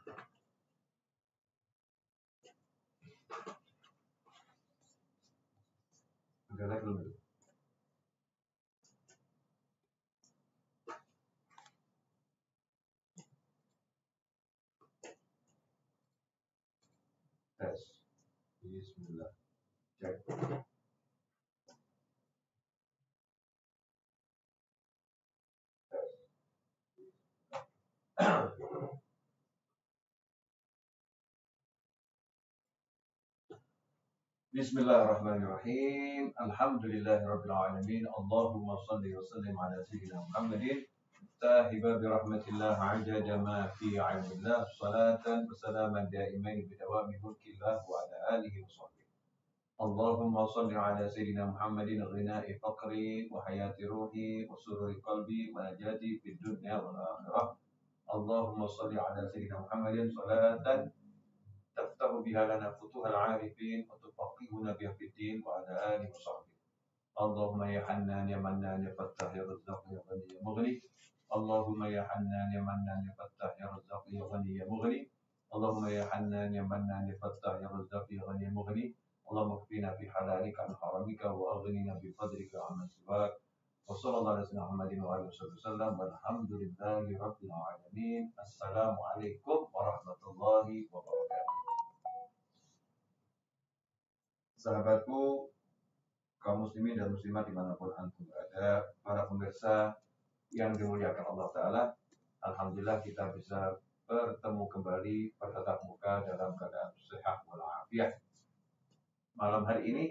Udah like belum? Tes. Bismillah. Cek. Bismillahirrahmanirrahim. Alhamdulillahirabbil alamin. Allahumma shalli wa sallim ala sayyidina Muhammadin sahiba bi rahmatillah ajada ma fi 'ilmillah salatan wa salaman daimain bi dawami mulkillah wa ala alihi wa sahbihi. Allahumma shalli ala sayyidina Muhammadin ghina'i faqri wa hayati ruhi wa sururi qalbi wa najati fid dunya wal akhirah. Allahumma shalli ala sayyidina Muhammadin salatan تفتح بها لنا فتوح العارفين وتفقهنا بها في الدين وعلى آله وصحبه. اللهم يا حنان يا منان يا فتاح يا رزاق يا غني يا مغني. اللهم يا حنان يا منان يا فتاح يا رزاق يا غني يا مغني. اللهم يا حنان يا منان يا فتاح يا رزاق يا غني يا مغني. اللهم اكفنا بحلالك عن حرامك واغننا بفضلك عمن سواك. وصلى الله على سيدنا محمد وعلى اله وسلم والحمد لله رب العالمين. السلام عليكم ورحمة الله وبركاته. Sahabatku, kaum muslimin dan muslimat dimanapun antum berada, para pemirsa yang dimuliakan Allah Ta'ala, alhamdulillah kita bisa bertemu kembali bertatap muka dalam keadaan sehat walafiat. Malam hari ini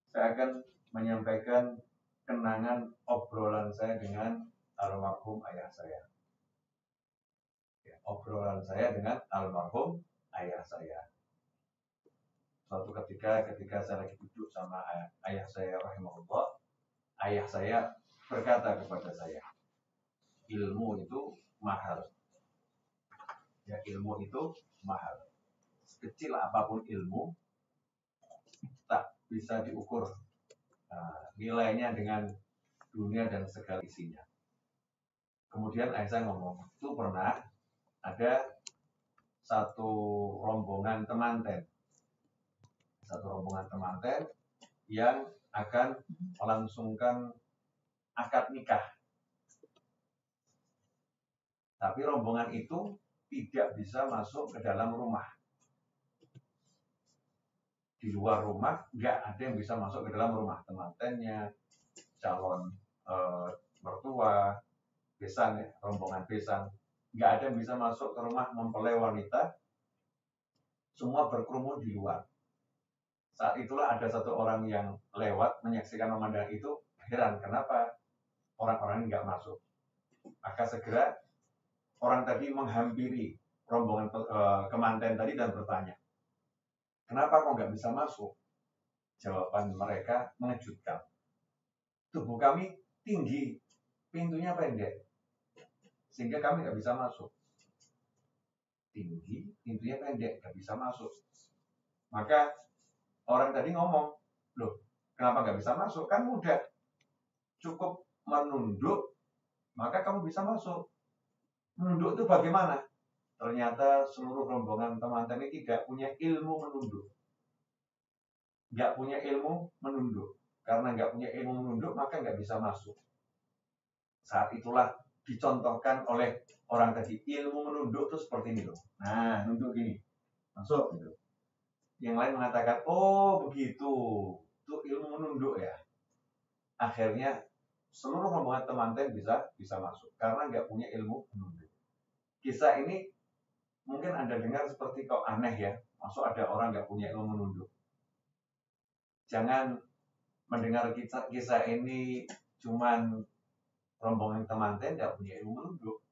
saya akan menyampaikan kenangan obrolan saya dengan almarhum ayah saya. Obrolan saya dengan almarhum ayah saya. Suatu ketika saya lagi duduk sama ayah saya rahimahullah, ayah saya berkata kepada saya, ilmu itu mahal. Ya, ilmu itu mahal. Sekecil apapun ilmu, tak bisa diukur nilainya dengan dunia dan segala isinya. Kemudian ayah saya ngomong, itu pernah ada satu rombongan temanten yang akan melangsungkan akad nikah. Tapi rombongan itu tidak bisa masuk ke dalam rumah. Di luar rumah nggak ada yang bisa masuk ke dalam rumah. Temantennya, calon mertua, besan ya, rombongan besan, nggak ada yang bisa masuk ke rumah mempelai wanita. Semua berkerumun di luar. Saat itulah ada satu orang yang lewat menyaksikan pemandangan itu, heran kenapa orang-orang ini nggak masuk. Maka segera orang tadi menghampiri rombongan kemanten tadi dan bertanya, kenapa kok nggak bisa masuk? Jawaban mereka mengejutkan. Tubuh kami tinggi, pintunya pendek, sehingga kami nggak bisa masuk. Tinggi, pintunya pendek, nggak bisa masuk. Maka orang tadi ngomong, loh, kenapa nggak bisa masuk? Kan mudah, cukup menunduk, maka kamu bisa masuk. Menunduk itu bagaimana? Ternyata seluruh rombongan teman-teman ini tidak punya ilmu menunduk. Nggak punya ilmu menunduk. Karena nggak punya ilmu menunduk, maka nggak bisa masuk. Saat itulah dicontohkan oleh orang tadi, ilmu menunduk itu seperti ini loh. Nah, nunduk gini, masuk gitu. Yang lain mengatakan, oh begitu, itu ilmu menunduk ya. Akhirnya seluruh rombongan teman-teman bisa masuk karena nggak punya ilmu menunduk. Kisah ini mungkin Anda dengar seperti kok aneh ya, masuk ada orang nggak punya ilmu menunduk. Jangan mendengar kisah ini cuman rombongan teman-teman nggak punya ilmu menunduk.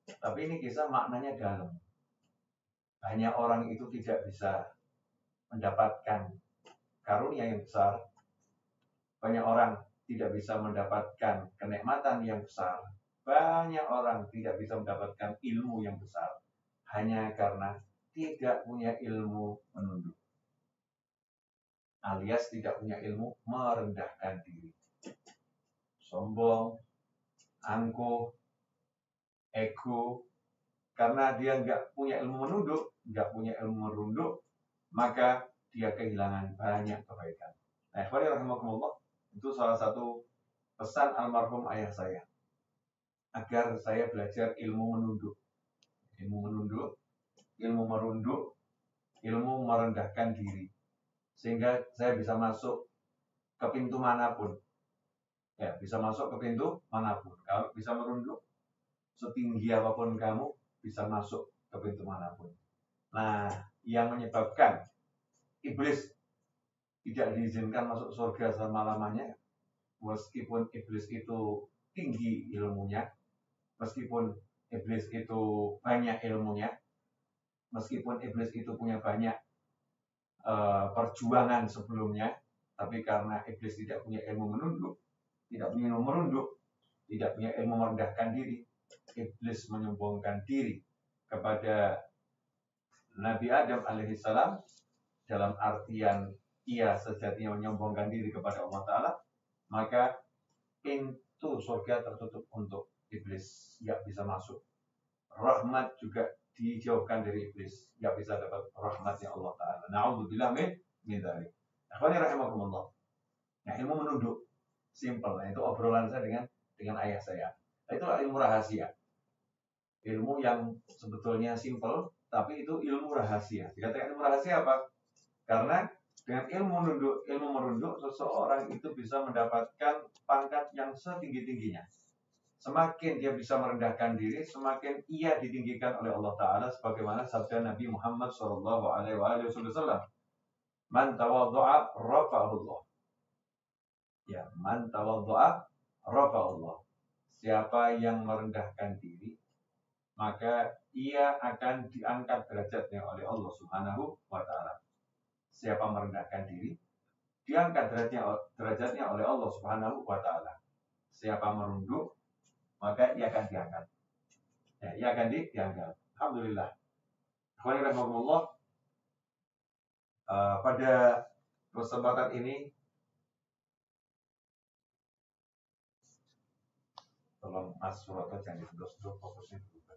Tapi ini kisah maknanya dalam. Hanya orang itu tidak bisa mendapatkan karunia yang besar, banyak orang tidak bisa mendapatkan kenikmatan yang besar, banyak orang tidak bisa mendapatkan ilmu yang besar, hanya karena tidak punya ilmu menunduk, alias tidak punya ilmu merendahkan diri. Sombong, angkuh, ego, karena dia nggak punya ilmu menunduk, nggak punya ilmu merunduk, maka dia kehilangan banyak kebaikan. Nah, ikhwani rahimakumullah, itu salah satu pesan almarhum ayah saya, agar saya belajar ilmu menunduk. Ilmu menunduk, ilmu merunduk, ilmu merendahkan diri. Sehingga saya bisa masuk ke pintu manapun. Ya, bisa masuk ke pintu manapun. Kalau bisa merunduk, setinggi apapun kamu, bisa masuk ke pintu manapun. Nah, yang menyebabkan iblis tidak diizinkan masuk surga selama-lamanya, meskipun iblis itu tinggi ilmunya, meskipun iblis itu banyak ilmunya, meskipun iblis itu punya banyak perjuangan sebelumnya, tapi karena iblis tidak punya ilmu menunduk, tidak punya ilmu merunduk, tidak punya ilmu merendahkan diri, iblis menyombongkan diri kepada Nabi Adam alaihissalam, dalam artian ia sejatinya menyombongkan diri kepada Allah Ta'ala, maka pintu surga tertutup untuk iblis, nggak bisa masuk. Rahmat juga dijauhkan dari iblis, nggak bisa dapat rahmatnya Allah Ta'ala. Na'udzubillah min dzalik. Akhwani rahimakumullah. Nah, ilmu menunduk simple. Nah, itu obrolan saya dengan ayah saya. Nah, itulah ilmu rahasia. Ilmu yang sebetulnya simple, tapi itu ilmu rahasia. Dikatakan ilmu rahasia apa? Karena dengan ilmu merunduk, seseorang itu bisa mendapatkan pangkat yang setinggi-tingginya. Semakin dia bisa merendahkan diri, semakin ia ditinggikan oleh Allah Ta'ala, sebagaimana sabda Nabi Muhammad SAW. Man tawaddu'a rafa'ahullah. Ya, man tawaddu'a rafa'ahullah. Siapa yang merendahkan diri, maka ia akan diangkat derajatnya oleh Allah Subhanahu wa Ta'ala. Siapa merendahkan diri, diangkat derajatnya oleh Allah Subhanahu wa Ta'ala. Siapa merunduk, maka ia akan diangkat. Ya, ia akan diangkat. Alhamdulillah. Alhamdulillah. Pada kesempatan ini, tolong Mas Suroto jangan disedot-sedot, fokusnya berubah.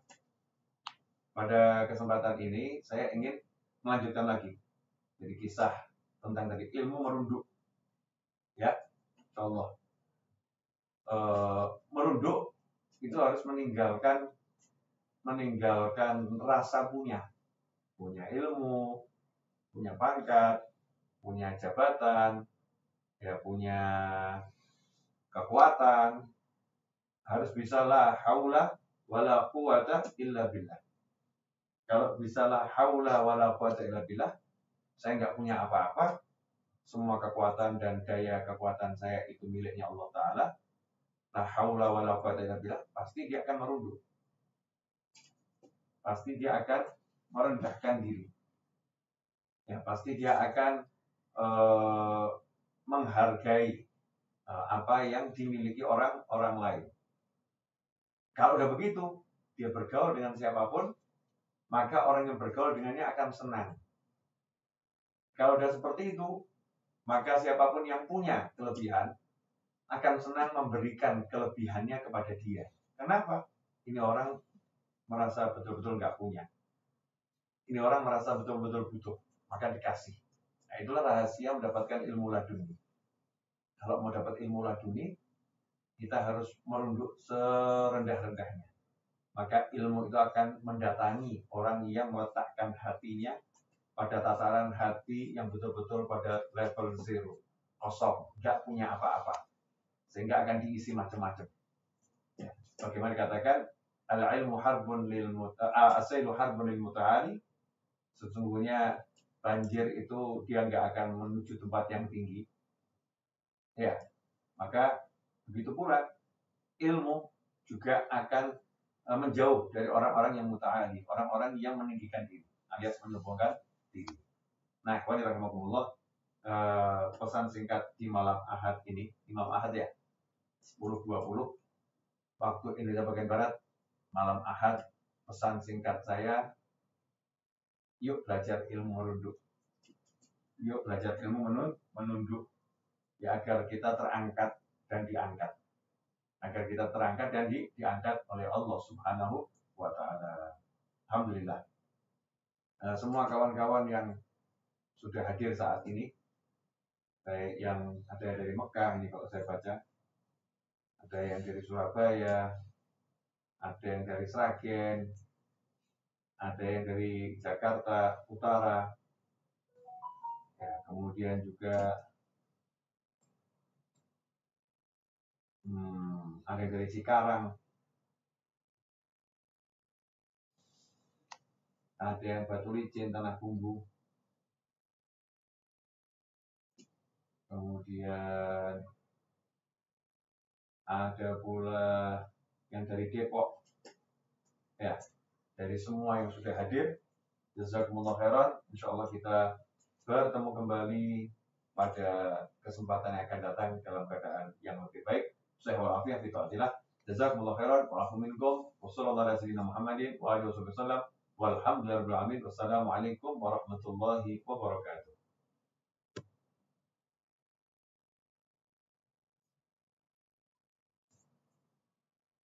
Pada kesempatan ini, saya ingin melanjutkan lagi. Jadi kisah tentang dari ilmu merunduk. Ya, insyaallah. Merunduk itu harus meninggalkan rasa punya ilmu, punya pangkat, punya jabatan, ya punya kekuatan. Harus bisa la haula wala quwata illa billah. Kalau bisa la haula wala quwata illa billah, saya nggak punya apa-apa, semua kekuatan dan daya kekuatan saya itu miliknya Allah Ta'ala, la haula wala quwata illa billah, pasti dia akan merunduk. Pasti dia akan merendahkan diri. Ya, pasti dia akan menghargai apa yang dimiliki orang lain. Kalau udah begitu, dia bergaul dengan siapapun, maka orang yang bergaul dengannya akan senang. Kalau udah seperti itu, maka siapapun yang punya kelebihan akan senang memberikan kelebihannya kepada dia. Kenapa? Ini orang merasa betul-betul nggak punya. Ini orang merasa betul-betul butuh, maka dikasih. Nah, itulah rahasia mendapatkan ilmu laduni. Kalau mau dapat ilmu laduni, kita harus merunduk serendah-rendahnya. Maka ilmu itu akan mendatangi orang yang meletakkan hatinya pada tataran hati yang betul-betul pada level zero, kosong, tidak punya apa-apa, sehingga akan diisi macam-macam. Ya. Bagaimana dikatakan, al-ilmu harbun as-sailu harbun lil muta'ali. Sesungguhnya banjir itu dia nggak akan menuju tempat yang tinggi. Ya, maka begitu pula ilmu juga akan menjauh dari orang-orang yang muta'ali, orang-orang yang meninggikan diri, alias menyombongkan diri. Nah, ikhwani rahimakumullah, pesan singkat di malam Ahad ini, Imam Ahad ya, 10.20 waktu Indonesia bagian Barat, malam Ahad, pesan singkat saya, yuk belajar ilmu merunduk. Yuk belajar ilmu menunduk, ya agar kita terangkat dan diangkat. Agar kita terangkat dan diangkat oleh Allah Subhanahu wa Ta'ala. Alhamdulillah. Semua kawan-kawan yang sudah hadir saat ini, baik yang ada dari Mekah ini kalau saya baca, ada yang dari Surabaya, ada yang dari Sragen, ada yang dari Jakarta Utara, ya, kemudian juga ada yang dari Cikarang, ada yang Batu Licin, Tanah Bumbu, kemudian ada pula yang dari Depok, ya, dari semua yang sudah hadir, jazakumullah khairan. Insyaallah kita bertemu kembali pada kesempatan yang akan datang dalam keadaan yang lebih baik. Sehat walafiat fi ta'atillah. Jazakumullah khairan wa afu minkum. Wassallallahu ala sayyidina Muhammadin wa alihi wasallam. Walhamdulillahirabbil alamin. Wassalamualaikum warahmatullahi wabarakatuh.